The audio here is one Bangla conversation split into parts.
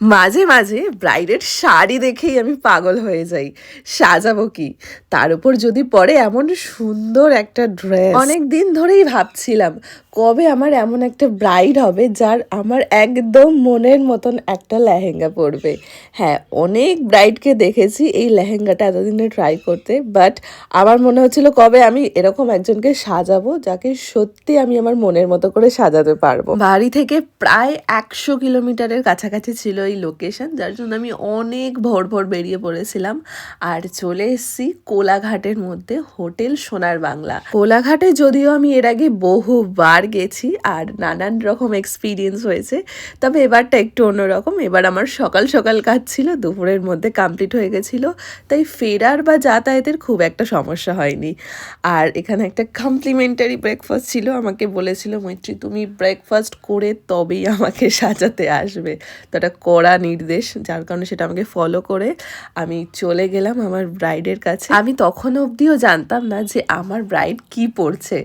মাঝে মাঝে ব্রাইডের শাড়ি দেখেই আমি পাগল হয়ে যাই। সাজাবো কি, তার উপর যদি পরে এমন সুন্দর একটা ড্রেস। অনেক দিন ধরেই ভাবছিলাম কবে আমার এমন একটা ব্রাইড হবে যার আমার একদম মনের মতন একটা লেহেঙ্গা পরবে। হ্যাঁ, অনেক ব্রাইডকে দেখেছি এই লেহেঙ্গাটা এতদিনে ট্রাই করতে, বাট আমার মনে হচ্ছিল কবে আমি এরকম একজনকে সাজাবো যাকে সত্যি আমি আমার মনের মতো করে সাজাতে পারবো। বাড়ি থেকে প্রায় 100 কিলোমিটারের কাছাকাছি ছিল এই লোকেশন, যার জন্য আমি অনেক ভোর ভোর বেরিয়ে পড়েছিলাম আর চলে এসেছি কোলাঘাটের মধ্যে হোটেল সোনার বাংলা। কোলাঘাটে যদিও আমি এর আগে বহুবার গেছি আর নানান রকম এক্সপিরিয়েন্স হয়েছে, তবে এবারটা একটু অন্যরকম। এবার আমার সকাল সকাল কাজ ছিল, দুপুরের মধ্যে কমপ্লিট হয়ে গেছিল, তাই ফেরার বা যাতায়াতের খুব একটা সমস্যা হয়নি। আর এখানে একটা কমপ্লিমেন্টারি ব্রেকফাস্ট ছিল, আমাকে বলেছিল মৈত্রী তুমি ব্রেকফাস্ট করে তবেই আমাকে সাজাতে আসবে। তো একটা কড়া নির্দেশ, যার কারণে সেটা আমাকে ফলো করে আমি চলে গেলাম আমার ব্রাইডের কাছে। আমি তখন অবধিও জানতাম না যে আমার ব্রাইড কি পরছে,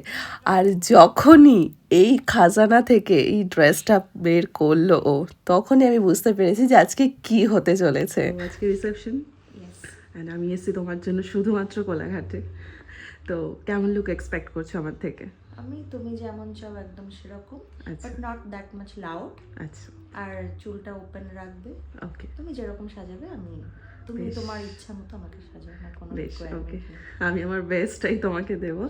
আর যখনই এই খাজানা থেকে এই ড্রেসটা বের করলো ও, তখনই আমি বুঝতে পেরেছি যে আজকে কি হতে চলেছে। আজকে রিসেপশন, অ্যান্ড আমি এসেছি তোমার জন্য শুধুমাত্র কোলাঘাটে। তো কেমন লুক এক্সপেক্ট করছো আমার থেকে? আমি তুমি যেমন চাও একদম সেরকম, but not that much loud. আচ্ছা, আর চুলটা ওপেন রাখবে। ওকে, তুমি যেরকম সাজাবে তুমি তোমার ইচ্ছা মতো আমাকে সাজাও, না কোনো বেশ, ওকে। রিকোয়ারমেন্ট। আমি আমার বেস্টটাই তোমাকে দেবো,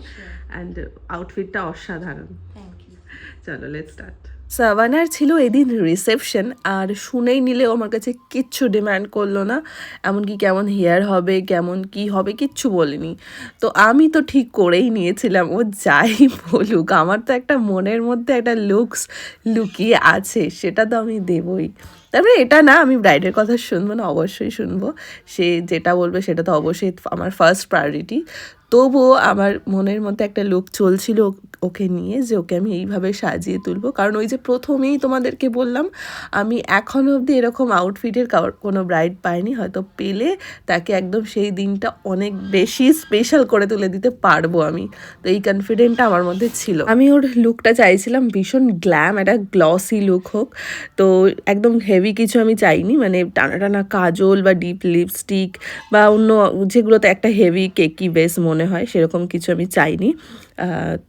অ্যান্ড আউটফিটটা অসাধারণ। Thank you. চলো লেটস স্টার্ট। সাভানার ছিল এদিন রিসেপশন, আর শুনেই নিলেও আমার কাছে কিচ্ছু ডিম্যান্ড করলো না, এমনকি কেমন হেয়ার হবে, কেমন কি হবে, কিচ্ছু বলেনি। তো আমি তো ঠিক করেই নিয়েছিলাম ও যাই বলুক, আমার তো একটা মনের মধ্যে একটা লুকস লুকিয়ে আছে, সেটা তো আমি দেবই। তারপরে এটা না আমি ব্রাইডের কথা শুনবো না, অবশ্যই শুনবো, সে যেটা বলবে সেটা তো অবশ্যই আমার ফার্স্ট প্রায়োরিটি। তবুও আমার মনের মধ্যে একটা লুক চলছিল ওকে নিয়ে, যে ওকে আমি এইভাবে সাজিয়ে তুলবো। কারণ ওই যে প্রথমেই তোমাদেরকে বললাম, আমি এখনও অবধি এরকম আউটফিটের কোনো ব্রাইড পাইনি, হয়তো পেলে তাকে একদম সেই দিনটা অনেক বেশি স্পেশাল করে তুলে দিতে পারবো আমি। তো এই কনফিডেন্টটা আমার মধ্যে ছিল। আমি ওর লুকটা চাইছিলাম ভীষণ গ্ল্যাম, একটা গ্লসি লুক হোক, তো একদম হেভি কিছু আমি চাইনি, মানে টানা টানা কাজল বা ডিপ লিপস্টিক বা অন্য যেগুলোতে একটা হেভি কেকি বেস মনে হয়, সেরকম কিছু আমি চাইনি।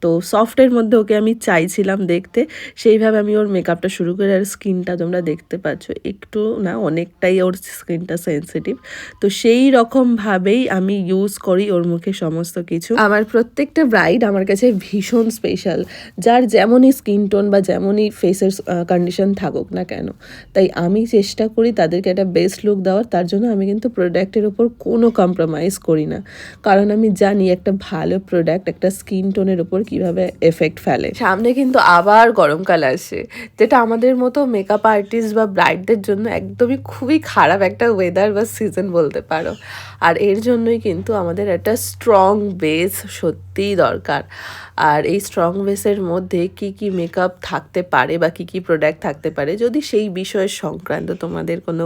তো সফটের মধ্যে ওকে আমি চাইছিলাম দেখতে, সেইভাবে আমি ওর মেকআপটা শুরু করি। আর স্কিনটা তোমরা দেখতে পাচ্ছ, একটু না অনেকটাই ওর স্কিনটা সেন্সিটিভ, তো সেই রকমভাবেই আমি ইউজ করি ওর মুখে সমস্ত কিছু। আমার প্রত্যেকটা ব্রাইড আমার কাছে ভীষণ স্পেশাল, যার যেমনই স্কিন টোন বা যেমনই ফেসের কন্ডিশন থাকুক না কেন, তাই আমি চেষ্টা করি তাদেরকে একটা বেস্ট লুক দেওয়ার। তার জন্য আমি কিন্তু প্রোডাক্টের ওপর কোনো কম্প্রোমাইজ করি না, কারণ আমি জানি একটা ভালো প্রোডাক্ট একটা স্কিন টোনের ওপর কীভাবে এফেক্ট ফেলে। সামনে কিন্তু আবার গরমকাল আসে, যেটা আমাদের মতো মেকআপ আর্টিস্ট বা ব্রাইডদের জন্য একদমই খুবই খারাপ একটা ওয়েদার বা সিজন বলতে পারো। আর এর জন্যই কিন্তু আমাদের একটা স্ট্রং বেস সত্যিই দরকার। আর এই স্ট্রং বেসের মধ্যে কি কি মেকআপ থাকতে পারে বা কি কি প্রোডাক্ট থাকতে পারে, যদি সেই বিষয়ের সংক্রান্ত তোমাদের কোনো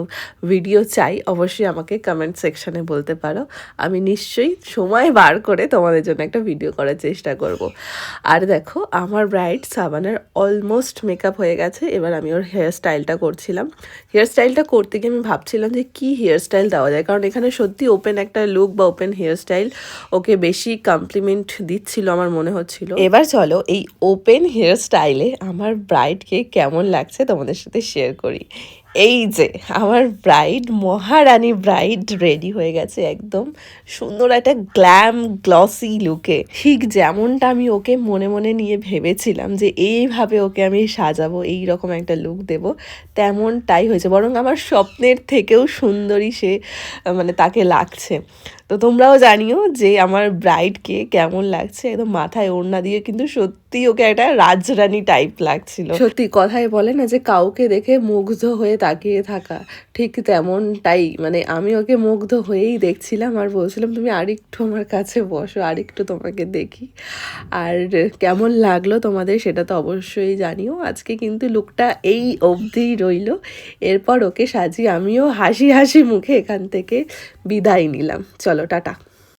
ভিডিও চাই, অবশ্যই আমাকে কমেন্ট সেকশানে বলতে পারো, আমি নিশ্চয়ই সময় বার করে তোমাদের জন্য একটা ভিডিও করার চেষ্টা করব। আর দেখো আমার ব্রাইড সাবানার অলমোস্ট মেকআপ হয়ে গেছে, এবার আমি ওর হেয়ার স্টাইলটা করছিলাম। হেয়ার স্টাইলটা করতে গিয়ে আমি ভাবছিলাম যে কী হেয়ার স্টাইল দেওয়া যায়, কারণ এখানে সত্যি ওপেন একটা লুক বা ওপেন হেয়ার স্টাইল ওকে বেশি কমপ্লিমেন্ট দিচ্ছিল আমার মনে হচ্ছিল। এবার চলো এই ওপেন হেয়ার স্টাইলে আমার ব্রাইডকে কেমন লাগছে তোমাদের সাথে শেয়ার করি। এই যে আমার ব্রাইড, মহারানী ব্রাইড রেডি হয়ে গেছে একদম সুন্দর একটা গ্ল্যাম গ্লসি লুকে, ঠিক যেমনটা আমি ওকে মনে মনে নিয়ে ভেবেছিলাম যে এইভাবে ওকে আমি সাজাবো, এই রকম একটা লুক দেব, তেমনটাই হয়েছে। বরং আমার স্বপ্নের থেকেও সুন্দরী সে মানে তাকে লাগছে। তো তোমরাও জানিও যে আমার ব্রাইডকে কেমন লাগছে। একদম মাথায় ওড়না দিয়ে কিন্তু সত্যি ওকে একটা রাজরানী টাইপ লাগছিল। সত্যি কথাই বলে না যে কাউকে দেখে মুগ্ধ হয়ে তাকিয়ে থাকা, ঠিক তেমনটাই, মানে আমি ওকে মুগ্ধ হয়েই দেখছিলাম আর বলছিলাম তুমি আরেকটু আমার কাছে বসো, আরেকটু তোমাকে দেখি। আর কেমন লাগলো তোমাদের সেটা তো অবশ্যই জানিও। আজকে কিন্তু লুকটা এই অবধি রইল, এরপর ওকে সাজিয়ে আমিও হাসি হাসি মুখে এখান থেকে বিদায় নিলাম। চলো টাটা।